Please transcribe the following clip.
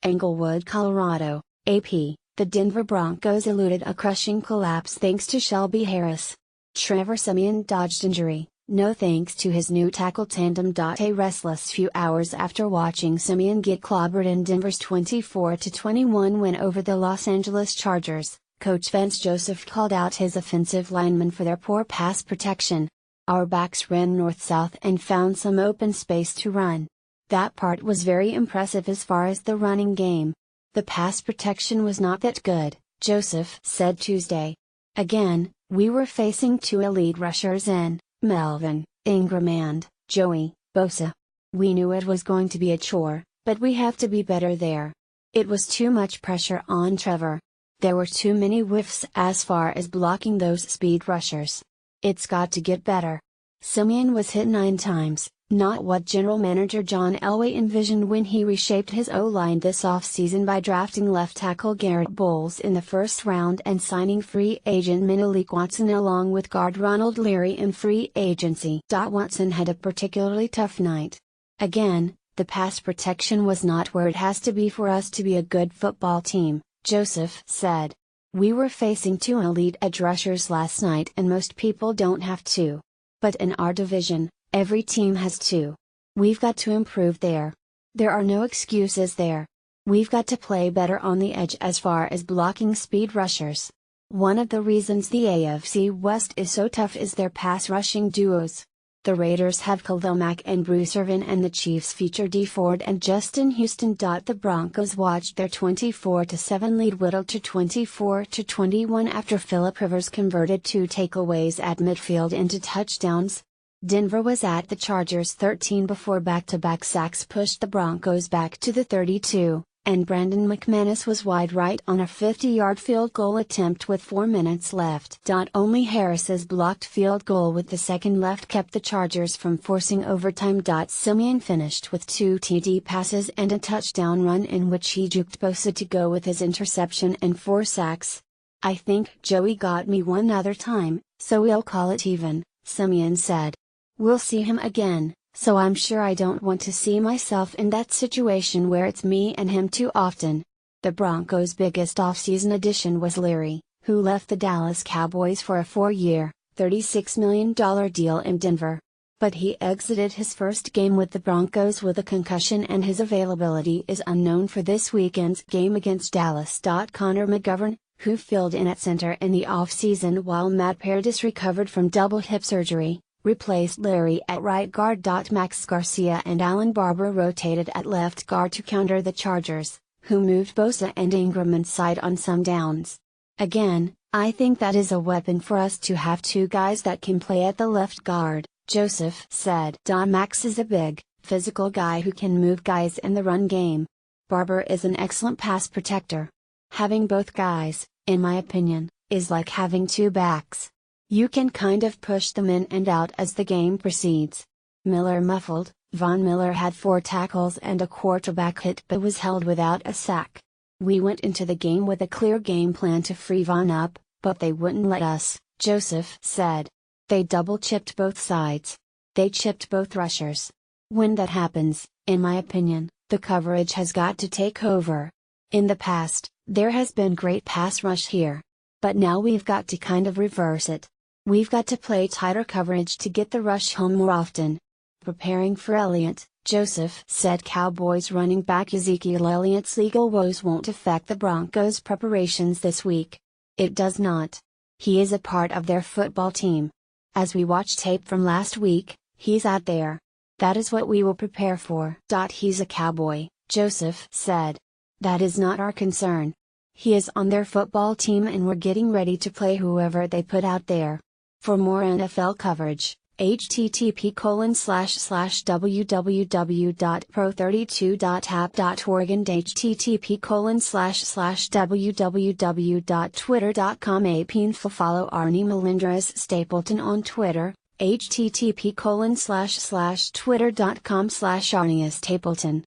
Englewood, Colorado, AP, the Denver Broncos eluded a crushing collapse thanks to Shelby Harris. Trevor Siemian dodged injury, no thanks to his new tackle tandem. A restless few hours after watching Siemian get clobbered in Denver's 24-21 win over the Los Angeles Chargers, Coach Vance Joseph called out his offensive linemen for their poor pass protection. Our backs ran north-south and found some open space to run. That part was very impressive as far as the running game. The pass protection was not that good, Joseph said Tuesday. Again, we were facing two elite rushers in Melvin Ingram and Joey Bosa. We knew it was going to be a chore, but we have to be better there. It was too much pressure on Trevor. There were too many whiffs as far as blocking those speed rushers. It's got to get better. Siemian was hit 9 times, not what General Manager John Elway envisioned when he reshaped his O-line this offseason by drafting left tackle Garrett Bowles in the first round and signing free agent Menelik Watson along with guard Ronald Leary in free agency. Watson had a particularly tough night. Again, the pass protection was not where it has to be for us to be a good football team, Joseph said. We were facing 2 elite edge rushers last night and most people don't have 2. But in our division, every team has 2. We've got to improve there. There are no excuses there. We've got to play better on the edge as far as blocking speed rushers. One of the reasons the AFC West is so tough is their pass rushing duos. The Raiders have Khalil Mack and Bruce Irvin and the Chiefs feature Dee Ford and Justin Houston. The Broncos watched their 24-7 lead whittle to 24-21 after Philip Rivers converted 2 takeaways at midfield into touchdowns. Denver was at the Chargers 13 before back-to-back sacks pushed the Broncos back to the 32, and Brandon McManus was wide right on a 50-yard field goal attempt with 4 minutes left. Only Harris's blocked field goal with the second left kept the Chargers from forcing overtime. Siemian finished with 2 TD passes and a touchdown run in which he juked Bosa to go with his interception and 4 sacks. I think Joey got me one other time, so we'll call it even, Siemian said. We'll see him again, so I'm sure I don't want to see myself in that situation where it's me and him too often. The Broncos' biggest offseason addition was Leary, who left the Dallas Cowboys for a 4-year, $36 million deal in Denver. But he exited his first game with the Broncos with a concussion and his availability is unknown for this weekend's game against Dallas. Connor McGovern, who filled in at center in the offseason while Matt Paradis recovered from double hip surgery, replaced Leary at right guard. Max Garcia and Alan Barber rotated at left guard to counter the Chargers, who moved Bosa and Ingram inside on some downs. Again, I think that is a weapon for us to have 2 guys that can play at the left guard, Joseph said. Max is a big, physical guy who can move guys in the run game. Barber is an excellent pass protector. Having both guys, in my opinion, is like having 2 backs. You can kind of push them in and out as the game proceeds. Miller muffled. Von Miller had 4 tackles and a quarterback hit but was held without a sack. We went into the game with a clear game plan to free Von up, but they wouldn't let us, Joseph said. They double-chipped both sides. They chipped both rushers. When that happens, in my opinion, the coverage has got to take over. In the past, there has been great pass rush here. But now we've got to kind of reverse it. We've got to play tighter coverage to get the rush home more often. Preparing for Elliott, Joseph said Cowboys running back Ezekiel Elliott's legal woes won't affect the Broncos' preparations this week. It does not. He is a part of their football team. As we watch tape from last week, he's out there. That is what we will prepare for. He's a Cowboy, Joseph said. That is not our concern. He is on their football team and we're getting ready to play whoever they put out there. For more NFL coverage, http://www.pro32.app.org and http://www.twitter.com/apinfo. Follow Arnie Melendrez Stapleton on Twitter, http://twitter.com/ArnieStapleton.